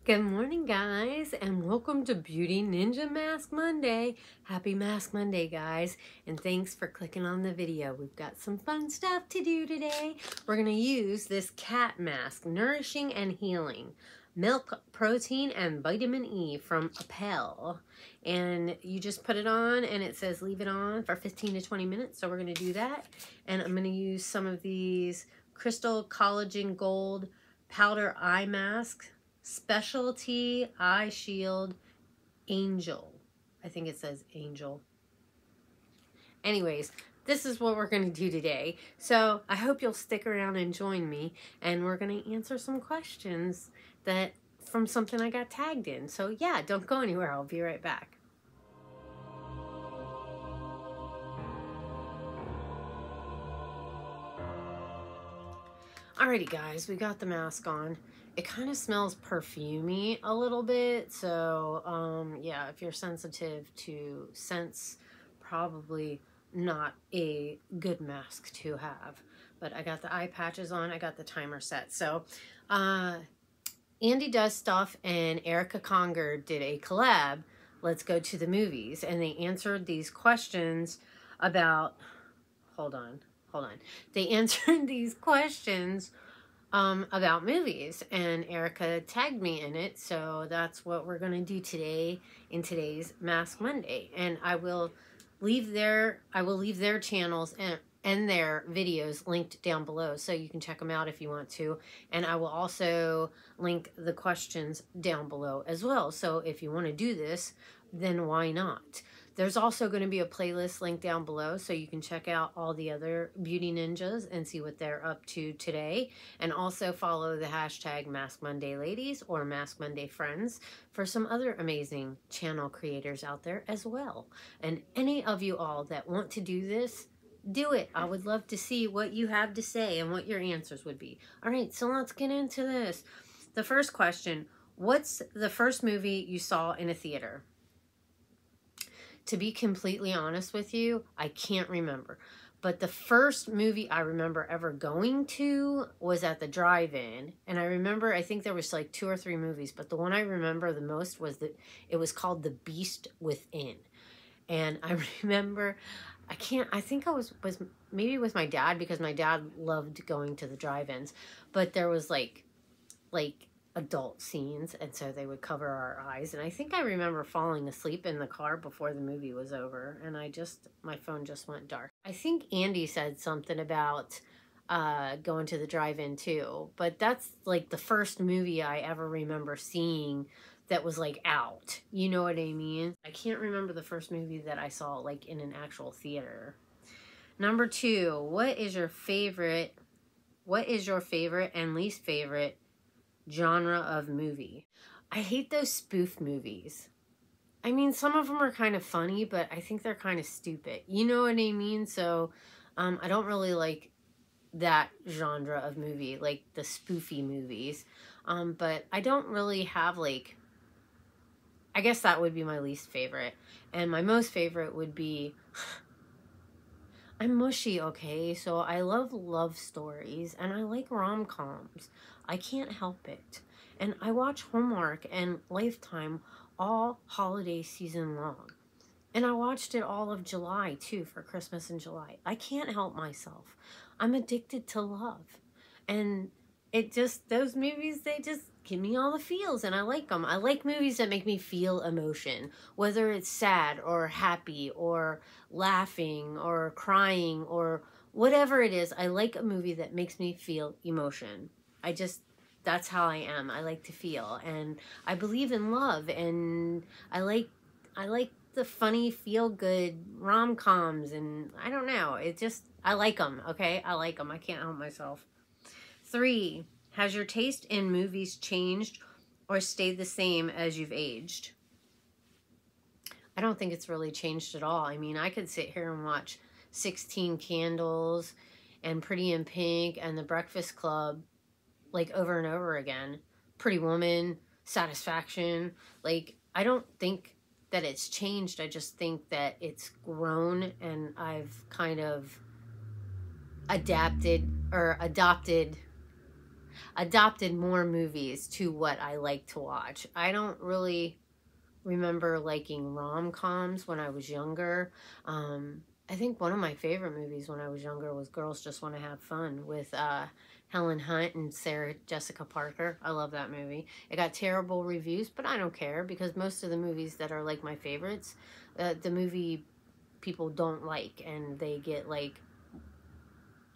Good morning, guys, and welcome to Beauty Ninja Mask Monday. Happy Mask Monday, guys, and thanks for clicking on the video. We've got some fun stuff to do today. We're going to use this cat mask, Nourishing and Healing, milk, protein, and vitamin E from Appel. And you just put it on, and it says leave it on for 15 to 20 minutes, so we're going to do that. And I'm going to use some of these Crystal Collagen Gold Powder Eye Masks. Specialty Eye Shield Angel. I think it says Angel. Anyways, this is what we're going to do today. So I hope you'll stick around and join me. And we're going to answer some questions that from something I got tagged in. So yeah, don't go anywhere. I'll be right back. Alrighty guys, we got the mask on. It kind of smells perfumey a little bit, so yeah, if you're sensitive to scents, probably not a good mask to have. But I got the eye patches on, I got the timer set. So Andy Does Stuff and Erica Conger did a collab, Let's Go to the Movies, and they answered these questions about, hold on. They answered these questions about movies, and Erica tagged me in it, so that's what we're going to do today in today's Mask Monday. And I will leave their channels and their videos linked down below, so you can check them out if you want to. And I will also link the questions down below as well. So if you want to do this, then why not? There's also going to be a playlist linked down below, so you can check out all the other beauty ninjas and see what they're up to today. And also follow the hashtag Mask Monday Ladies or Mask Monday Friends for some other amazing channel creators out there as well. And any of you all that want to do this, do it. I would love to see what you have to say and what your answers would be. All right, so let's get into this. The first question, what's the first movie you saw in a theater? To be completely honest with you, I can't remember. But the first movie I remember ever going to was at the drive-in. And I remember, I think there was like 2 or 3 movies, but the one I remember the most was that it was called The Beast Within. And I remember, I think I was maybe with my dad, because my dad loved going to the drive-ins. But there was like adult scenes, and so they would cover our eyes, and I think I remember falling asleep in the car before the movie was over, and my phone just went dark. I think Andy said something about going to the drive-in too, but that's like the first movie I ever remember seeing that was like out, you know what I mean? I can't remember the first movie that I saw like in an actual theater. Number 2, what is your favorite and least favorite genre of movie? I hate those spoof movies. I mean, some of them are kind of funny, but I think they're kind of stupid. You know what I mean? So I don't really like that genre of movie, like the spoofy movies. But I don't really have like, I guess that would be my least favorite. And my most favorite would be, I'm mushy, okay? So I love stories, and I like rom-coms. I can't help it. And I watch Hallmark and Lifetime all holiday season long. And I watched it all of July, too, for Christmas in July. I can't help myself. I'm addicted to love. And those movies, they just give me all the feels, and I like them. I like movies that make me feel emotion, whether it's sad or happy or laughing or crying or whatever it is. I like a movie that makes me feel emotion. That's how I am. I like to feel, and I believe in love, and I like the funny, feel-good rom-coms, and I don't know. I like them, okay? I like them. I can't help myself. 3, has your taste in movies changed or stayed the same as you've aged? I don't think it's really changed at all. I mean, I could sit here and watch 16 Candles and Pretty in Pink and The Breakfast Club like over and over again. Pretty Woman, Satisfaction. Like, I don't think that it's changed. I just think that it's grown, and I've kind of adopted adopted more movies to what I like to watch. I don't really remember liking rom-coms when I was younger. I think one of my favorite movies when I was younger was Girls Just Want to Have Fun with Helen Hunt and Sarah Jessica Parker. I love that movie. It got terrible reviews, but I don't care because most of the movies that are like my favorites, the movie people don't like and they get like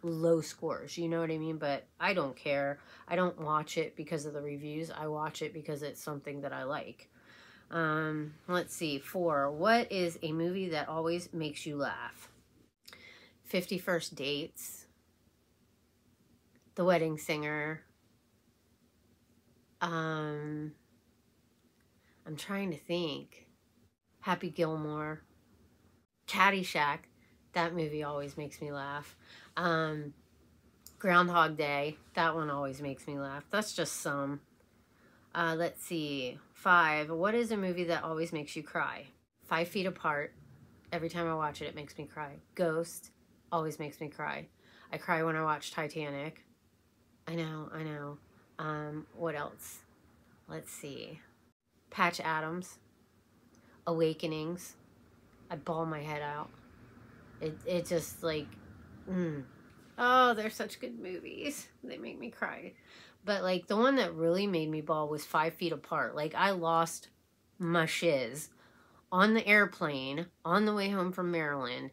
low scores, you know what I mean? But I don't care. I don't watch it because of the reviews. I watch it because it's something that I like. Let's see. 4. What is a movie that always makes you laugh? 50 First Dates, The Wedding Singer. I'm trying to think. Happy Gilmore, Caddyshack. That movie always makes me laugh. Groundhog Day. That one always makes me laugh. That's just some. Let's see. 5. What is a movie that always makes you cry? 5 Feet Apart. Every time I watch it, it makes me cry. Ghost always makes me cry. I cry when I watch Titanic. I know. What else? Let's see. Patch Adams. Awakenings. I bawl my head out. It just like, Oh, they're such good movies. They make me cry. But like the one that really made me bawl was 5 Feet Apart. Like I lost my shiz on the airplane on the way home from Maryland.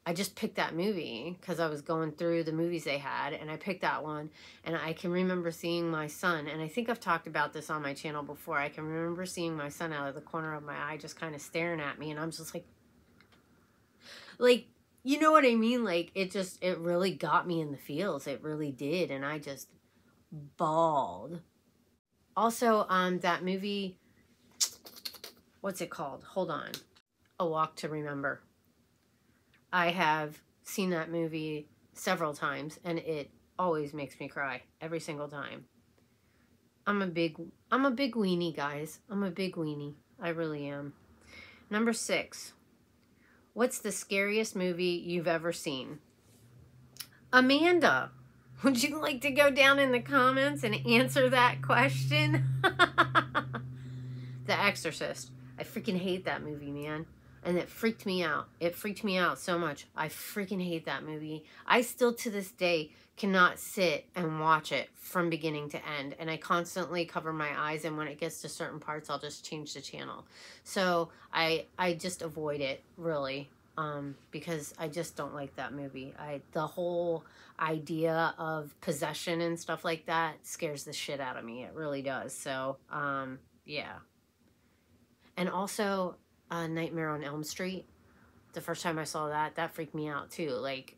I just picked that movie because I was going through the movies they had, and I picked that one. And I can remember seeing my son, and I think I've talked about this on my channel before. I can remember seeing my son out of the corner of my eye just kind of staring at me, and I'm just like, you know what I mean? Like, it really got me in the feels. It really did, and I just bawled. Also, that movie, what's it called? Hold on. A Walk to Remember. I have seen that movie several times, and it always makes me cry every single time. I'm a big weenie, guys. I'm a big weenie. I really am. Number 6. What's the scariest movie you've ever seen? Amanda, would you like to go down in the comments and answer that question? The Exorcist. I freaking hate that movie, man. And it freaked me out. It freaked me out so much. I freaking hate that movie. I still, to this day, cannot sit and watch it from beginning to end. And I constantly cover my eyes. And when it gets to certain parts, I'll just change the channel. So I just avoid it, really. Because I just don't like that movie. The whole idea of possession and stuff like that scares the shit out of me. It really does. So, yeah. And also, Nightmare on Elm Street. The first time I saw that, that freaked me out too. Like,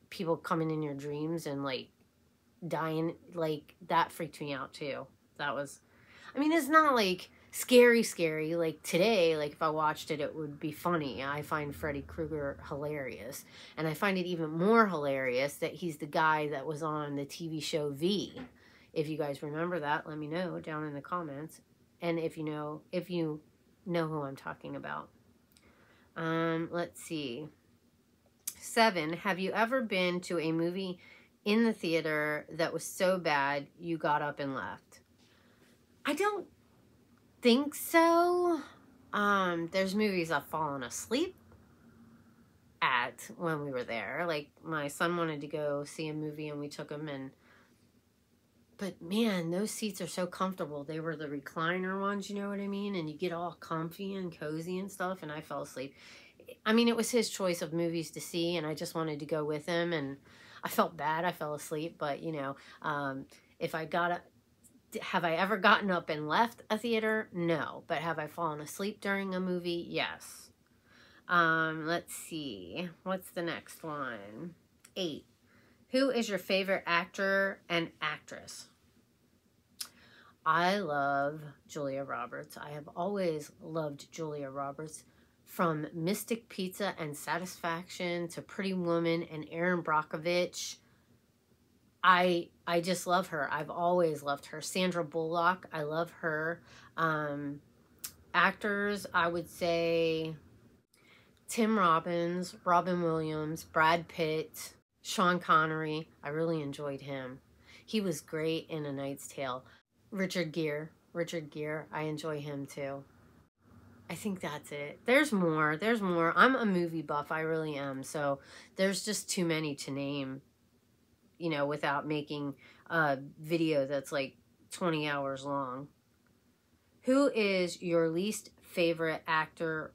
people coming in your dreams and like dying, like that freaked me out too. That was, I mean, it's not like scary. Like today, like if I watched it, it would be funny. I find Freddy Krueger hilarious. And I find it even more hilarious that he's the guy that was on the TV show V. If you guys remember that, let me know down in the comments. And if you know who I'm talking about. Let's see. 7, have you ever been to a movie in the theater that was so bad you got up and left? I don't think so. There's movies I've fallen asleep at when we were there. Like, my son wanted to go see a movie and we took him, but man, those seats are so comfortable. They were the recliner ones, you know what I mean? And you get all comfy and cozy and stuff, and I fell asleep. I mean, it was his choice of movies to see, and I just wanted to go with him, and I felt bad I fell asleep, but, you know, have I ever gotten up and left a theater? No. But have I fallen asleep during a movie? Yes. Let's see. What's the next one? 8. Who is your favorite actor and actress? I love Julia Roberts. I have always loved Julia Roberts. From Mystic Pizza and Satisfaction to Pretty Woman and Erin Brockovich. I just love her. I've always loved her. Sandra Bullock, I love her. Actors, I would say Tim Robbins, Robin Williams, Brad Pitt, Sean Connery. I really enjoyed him. He was great in A Knight's Tale. Richard Gere, I enjoy him too. I think that's it. There's more. I'm a movie buff. I really am. So there's just too many to name, you know, without making a video that's like 20 hours long. Who is your least favorite actor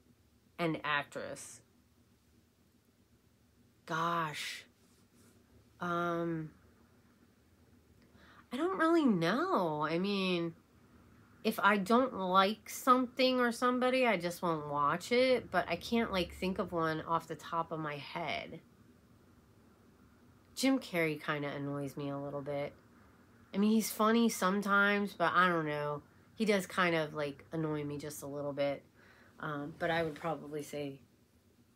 and actress? Gosh. I don't really know. I mean, if I don't like something or somebody, I just won't watch it. But I can't, like, think of one off the top of my head. Jim Carrey kind of annoys me a little bit. I mean, he's funny sometimes, but I don't know. He does kind of, like, annoy me just a little bit. But I would probably say,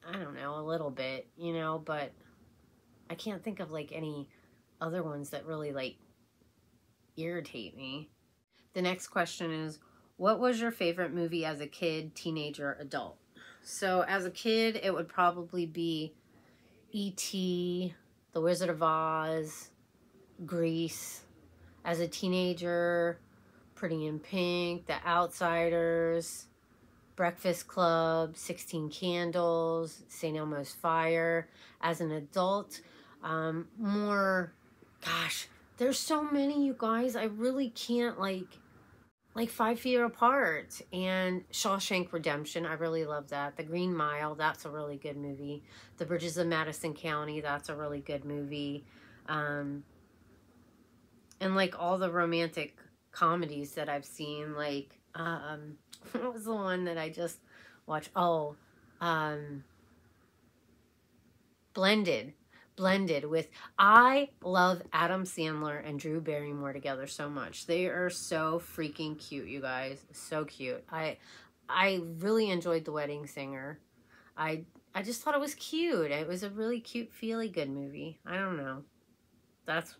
I don't know, a little bit, you know. But I can't think of, like, any other ones that really, like, irritate me. The next question is, what was your favorite movie as a kid, teenager, adult? So as a kid, it would probably be E.T., The Wizard of Oz, Grease. As a teenager, Pretty in Pink, The Outsiders, Breakfast Club, 16 Candles, St. Elmo's Fire. As an adult, more, gosh, there's so many, you guys. I really can't, like 5 Feet Apart and Shawshank Redemption. I really love that. The Green Mile, that's a really good movie. The Bridges of Madison County, that's a really good movie. And like all the romantic comedies that I've seen, like, what was the one that I just watched? Oh, Blended with, I love Adam Sandler and Drew Barrymore together so much. They are so freaking cute, you guys. So cute. I really enjoyed The Wedding Singer. I just thought it was cute. It was a really cute, feely good movie. I don't know. That's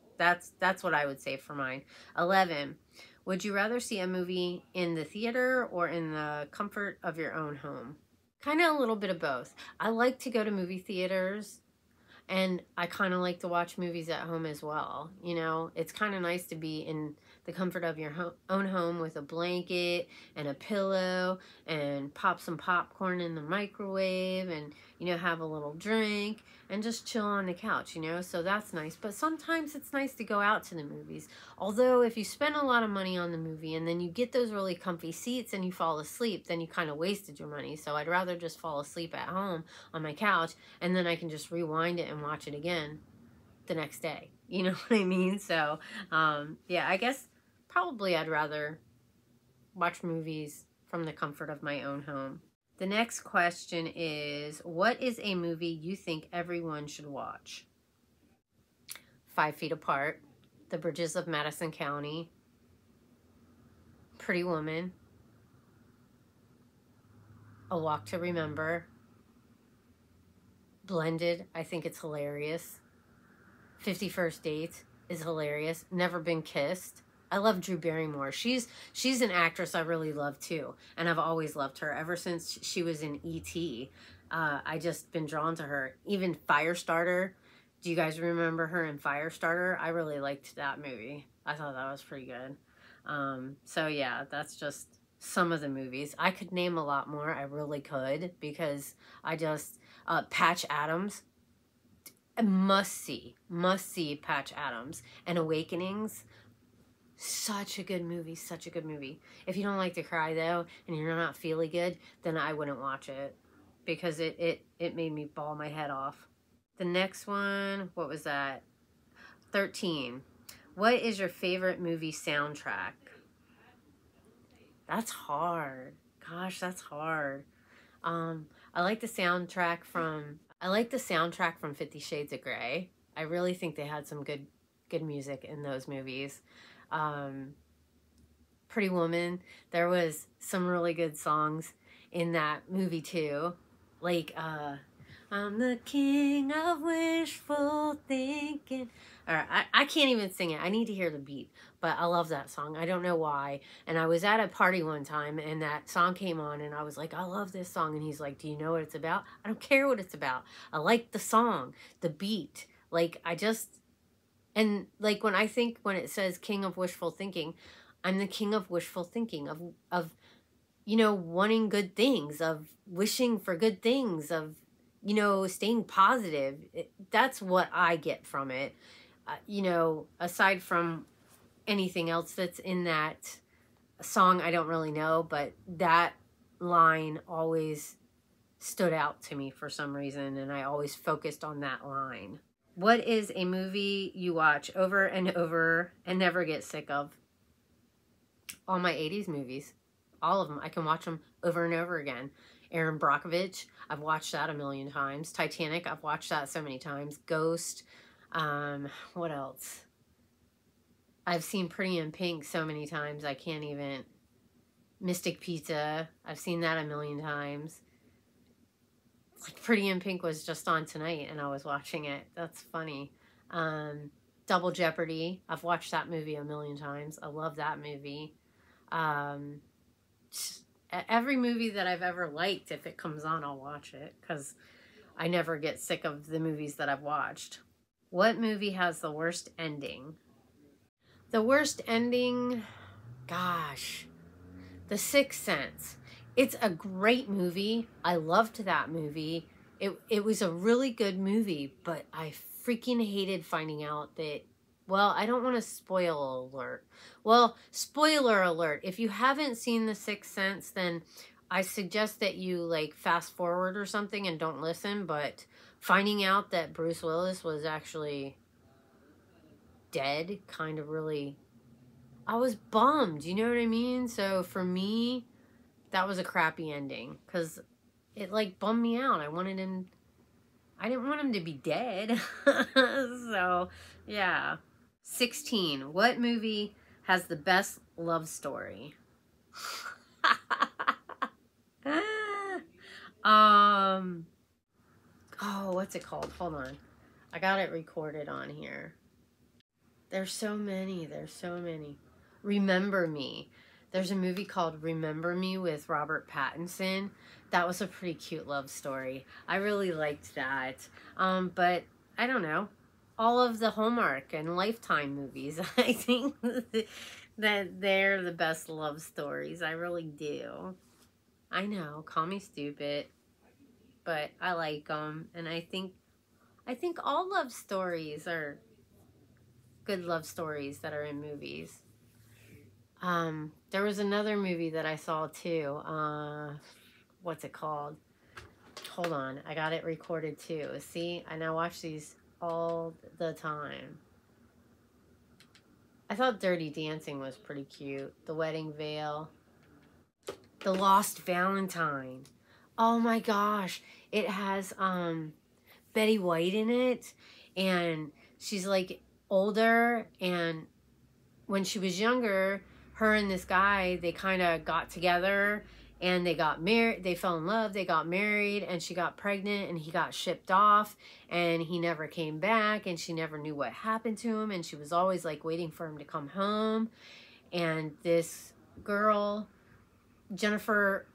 what I would say for mine. 11. Would you rather see a movie in the theater or in the comfort of your own home? Kind of a little bit of both. I like to go to movie theaters, and I kind of like to watch movies at home as well. You know, it's kind of nice to be in the comfort of your own home with a blanket and a pillow and pop some popcorn in the microwave and, you know, have a little drink and just chill on the couch, you know. So that's nice. But sometimes it's nice to go out to the movies. Although if you spend a lot of money on the movie and then you get those really comfy seats and you fall asleep, then you kind of wasted your money. So I'd rather just fall asleep at home on my couch, and then I can just rewind it and watch it again the next day. You know what I mean? So, yeah, I guess probably I'd rather watch movies from the comfort of my own home. The next question is, what is a movie you think everyone should watch? 5 Feet Apart, The Bridges of Madison County, Pretty Woman, A Walk to Remember, Blended, I think it's hilarious. 50 First Dates is hilarious. Never Been Kissed. I love Drew Barrymore. She's an actress I really love too, and I've always loved her ever since she was in E.T. I just been drawn to her. Even Firestarter. Do you guys remember her in Firestarter? I really liked that movie. I thought that was pretty good. So yeah, that's just some of the movies. I could name a lot more. I really could, because I just Patch Adams. Must see Patch Adams and Awakenings. Such a good movie, such a good movie. If you don't like to cry though, and you're not feeling good, then I wouldn't watch it, because it made me bawl my head off. The next one, what was that? 13. What is your favorite movie soundtrack? That's hard. Gosh, that's hard. I like the soundtrack from 50 Shades of Grey. I really think they had some good music in those movies. Pretty Woman, there was some really good songs in that movie too. Like, I'm the king of wishful thinking. I can't even sing it. I need to hear the beat. But I love that song. I don't know why. And I was at a party one time, and that song came on, and I was like, I love this song. And he's like, do you know what it's about? I don't care what it's about. I like the song, the beat. Like, And like when it says king of wishful thinking, I'm the king of wishful thinking, of you know, wanting good things, of wishing for good things, of, you know, staying positive. That's what I get from it. You know, aside from anything else that's in that song, I don't really know, but that line always stood out to me for some reason, and I always focused on that line. What is a movie you watch over and over and never get sick of? All my 80s movies. All of them. I can watch them over and over again. Aaron Brockovich, I've watched that a million times. Titanic, I've watched that so many times. Ghost, what else? I've seen Pretty in Pink so many times I can't even. Mystic Pizza, I've seen that a million times. Like Pretty in Pink was just on tonight and I was watching it. That's funny. Double Jeopardy, I've watched that movie a million times. I love that movie. Every movie that I've ever liked, if it comes on, I'll watch it because I never get sick of the movies that I've watched. What movie has the worst ending? The worst ending, gosh, The Sixth Sense. It's a great movie. I loved that movie. It was a really good movie, but I freaking hated finding out that, well, I don't want to spoil alert. Well, spoiler alert. If you haven't seen The Sixth Sense, then I suggest that you like fast forward or something and don't listen, but finding out that Bruce Willis was actually dead kind of really, I was bummed, you know what I mean? So for me, that was a crappy ending because it like bummed me out. I didn't want him to be dead. So yeah. 16. What movie has the best love story? Oh, what's it called? Hold on. I got it recorded on here. There's so many. Remember Me. There's a movie called Remember Me with Robert Pattinson. That was a pretty cute love story. I really liked that. But I don't know. All of the Hallmark and Lifetime movies, I think that they're the best love stories. I really do. I know, call me stupid, but I like them. And I think all love stories are good love stories that are in movies. There was another movie that I saw too. What's it called? Hold on, I got it recorded too. See, I now watch these all the time. I thought Dirty Dancing was pretty cute. The Wedding Veil. The Lost Valentine. Oh my gosh. It has Betty White in it, and she's like older, and when she was younger, her and this guy, they kind of got together and they got married. They fell in love, they got married, and she got pregnant and he got shipped off and he never came back, and she never knew what happened to him, and she was always like waiting for him to come home. And this girl, Jennifer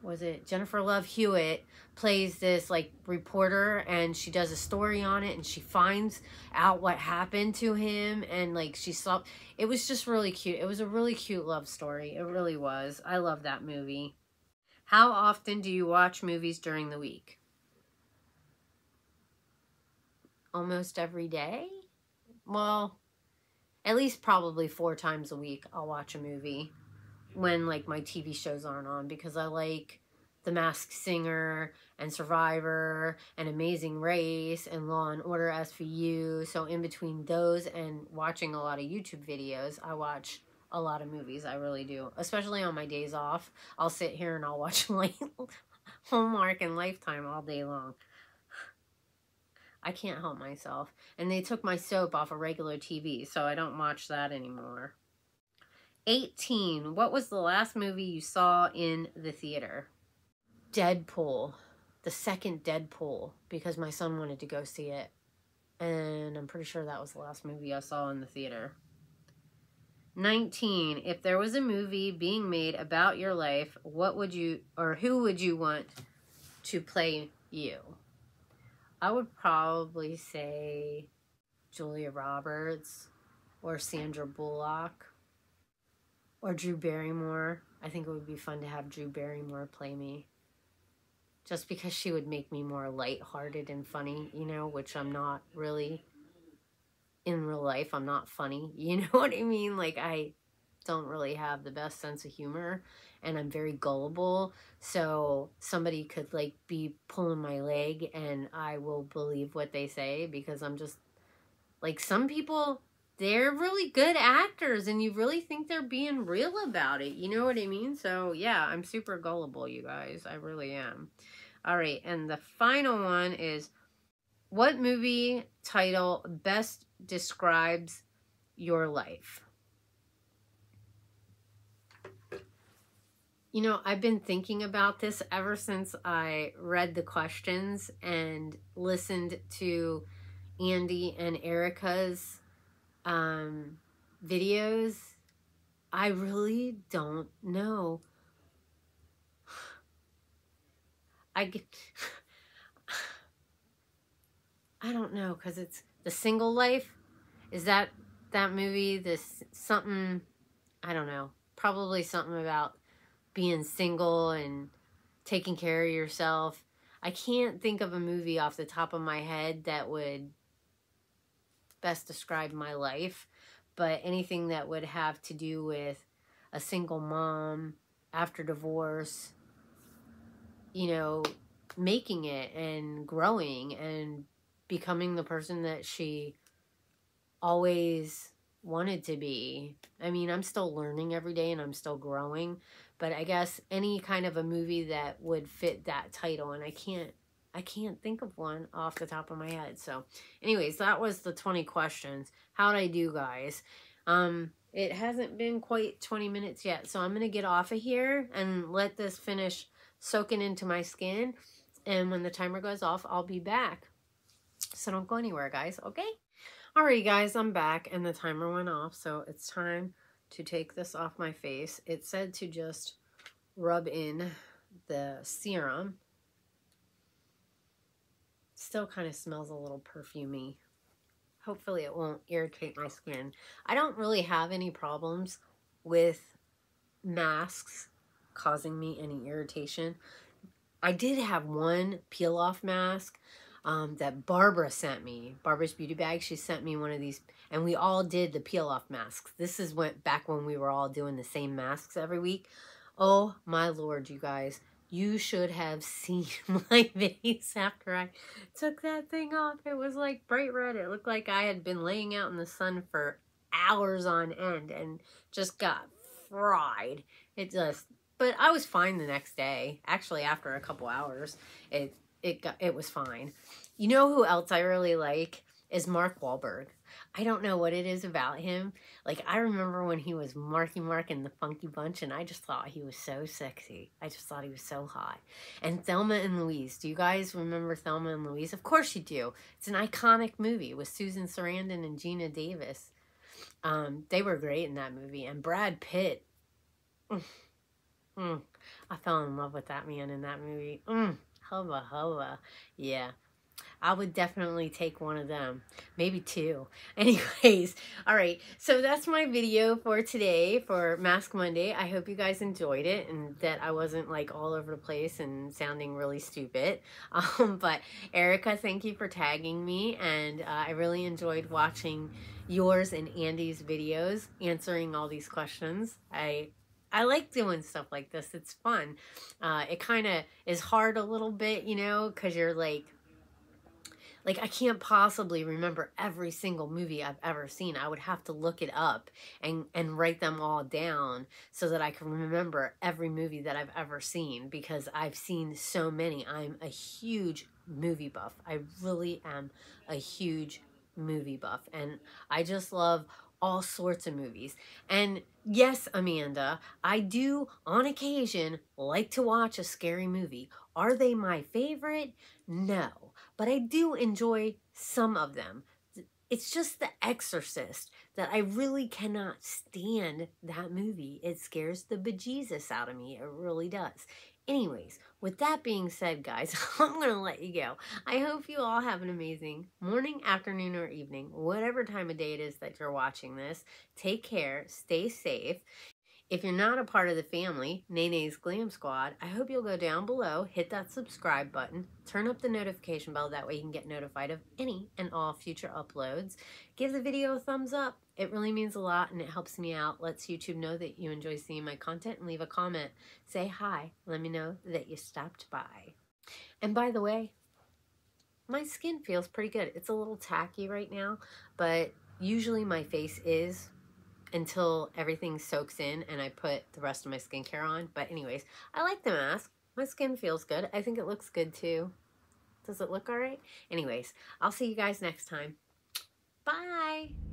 Love Hewitt, plays this like reporter, and she does a story on it, and she finds out what happened to him, and like she saw, it was just really cute. It was a really cute love story. It really was. I love that movie. How often do you watch movies during the week? Almost every day? Well, at least probably 4 times a week I'll watch a movie when like my TV shows aren't on, because I like The Masked Singer and Survivor and Amazing Race and Law and Order SVU. So in between those and watching a lot of YouTube videos, I watch a lot of movies. I really do. Especially on my days off. I'll sit here and I'll watch like Hallmark and Lifetime all day long. I can't help myself. And they took my soap off of regular TV, so I don't watch that anymore. 18. What was the last movie you saw in the theater? Deadpool. The second Deadpool, because my son wanted to go see it. And I'm pretty sure that was the last movie I saw in the theater. 19. If there was a movie being made about your life, what would you, or who would you want to play you? I would probably say Julia Roberts or Sandra Bullock or Drew Barrymore. I think it would be fun to have Drew Barrymore play me. Just because she would make me more lighthearted and funny, you know, which I'm not really. In real life, I'm not funny. You know what I mean? Like, I don't really have the best sense of humor, and I'm very gullible. So somebody could, like, be pulling my leg, and I will believe what they say, because I'm just, like, some people, they're really good actors, and you really think they're being real about it. You know what I mean? So, yeah, I'm super gullible, you guys. I really am. All right, and the final one is, what movie title best describes your life? You know, I've been thinking about this ever since I read the questions and listened to Andy and Erica's videos. I really don't know. I don't know, because it's The Single Life. Is that movie? This something, I don't know. Probably something about being single and taking care of yourself. I can't think of a movie off the top of my head that would best describe my life, but anything that would have to do with a single mom after divorce, you know, making it and growing and becoming the person that she always wanted to be. I mean, I'm still learning every day and I'm still growing, but I guess any kind of a movie that would fit that title, and I can't think of one off the top of my head. So anyways, that was the 20 questions. How'd I do, guys? It hasn't been quite 20 minutes yet, so I'm gonna get off of here and let this finish soaking into my skin, and when the timer goes off, I'll be back. So don't go anywhere, guys, okay? Alright, guys, I'm back, and the timer went off, so it's time to take this off my face. It said to just rub in the serum. Still kind of smells a little perfumey. Hopefully it won't irritate my skin. I don't really have any problems with masks causing me any irritation. I did have one peel-off mask that Barbara sent me. Barbara's Beauty Bag, she sent me one of these, and we all did the peel-off masks. This is back when we were all doing the same masks every week. Oh, my Lord, you guys. You should have seen my face after I took that thing off. It was like bright red. It looked like I had been laying out in the sun for hours on end and just got fried. But I was fine the next day. Actually, after a couple hours, it was fine. You know who else I really like is Mark Wahlberg. I don't know what it is about him. Like, I remember when he was Marky Mark in the Funky Bunch, and I just thought he was so sexy. I just thought he was so hot. And Thelma and Louise. Do you guys remember Thelma and Louise? Of course you do. It's an iconic movie with Susan Sarandon and Gina Davis. They were great in that movie. And Brad Pitt. I fell in love with that man in that movie. Hubba hubba. Yeah. I would definitely take one of them. Maybe two. Anyways, alright. So that's my video for today for Mask Monday. I hope you guys enjoyed it and that I wasn't like all over the place and sounding really stupid. But Erica, thank you for tagging me, and I really enjoyed watching yours and Andy's videos, answering all these questions. I like doing stuff like this. It's fun. It kind of is hard a little bit, you know, because you're like, I can't possibly remember every single movie I've ever seen. I would have to look it up and write them all down so that I can remember every movie that I've ever seen, because I've seen so many. I'm a huge movie buff. I really am a huge movie buff, and I just love all sorts of movies. And yes, Amanda, I do on occasion like to watch a scary movie. Are they my favorite? No, but I do enjoy some of them. It's just The Exorcist that I really cannot stand that movie. It scares the bejesus out of me. It really does. Anyways, with that being said, guys, I'm going to let you go. I hope you all have an amazing morning, afternoon, or evening, whatever time of day it is that you're watching this. Take care. Stay safe. If you're not a part of the family, Nene's Glam Squad, I hope you'll go down below, hit that subscribe button, turn up the notification bell, that way you can get notified of any and all future uploads. Give the video a thumbs up. It really means a lot and it helps me out, lets YouTube know that you enjoy seeing my content, and leave a comment. Say hi. Let me know that you stopped by. And by the way, my skin feels pretty good. It's a little tacky right now, but usually my face is, until everything soaks in and I put the rest of my skincare on. But anyways, I like the mask. My skin feels good. I think it looks good too. Does it look all right? Anyways, I'll see you guys next time. Bye.